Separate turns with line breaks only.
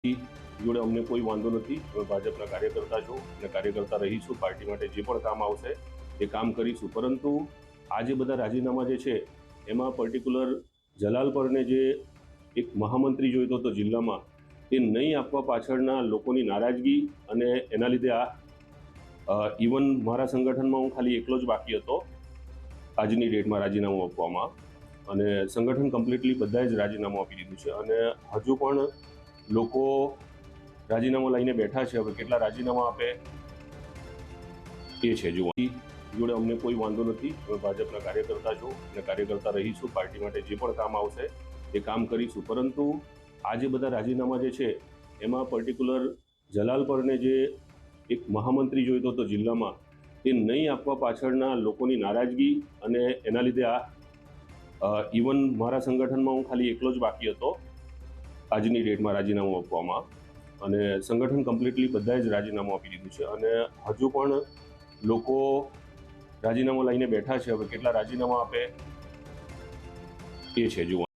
જોડે અમને કોઈ વાંધો નથી. અમે ભાજપના કાર્યકર્તા છો અને કાર્યકર્તા રહીશું. પાર્ટી માટે જે પણ કામ આવશે એ કામ કરીશું. પરંતુ આ જે બધા રાજીનામા જે છે એમાં પર્ટિક્યુલર જલાલ પરને જે એક મહામંત્રી જોઈતો હતો જિલ્લામાં, એ નહીં આપવા પાછળના લોકોની નારાજગી અને એના લીધે ઇવન મારા સંગઠનમાં હું ખાલી એકલો જ બાકી હતો આજની ડેટમાં રાજીનામું આપવામાં, અને સંગઠન કમ્પ્લીટલી બધાએ જ રાજીનામું આપી દીધું છે અને હજુ પણ લોકો રાજીનામું લઈને બેઠા છે. હવે કેટલા રાજીનામા આપે એ છે જુઓ. જોડે અમને કોઈ વાંધો નથી. અમે ભાજપના કાર્યકર્તા છો અને કાર્યકર્તા રહીશું. પાર્ટી માટે જે પણ કામ આવશે એ કામ કરીશું. પરંતુ આ જે બધા રાજીનામા જે છે એમાં પર્ટિક્યુલર જલાલ પરને જે એક મહામંત્રી જોઈતો હતો જિલ્લામાં, એ નહીં આપવા પાછળના લોકોની નારાજગી અને એના લીધે ઇવન મારા સંગઠનમાં હું ખાલી એકલો જ બાકી હતો આજની ડેટમાં રાજીનામું આપવામાં, અને સંગઠન કમ્પ્લીટલી બધાએ જ રાજીનામું આપી દીધું છે અને હજુ પણ લોકો રાજીનામું લઈને બેઠા છે. હવે કેટલા રાજીનામા આપે એ છે જુઓ.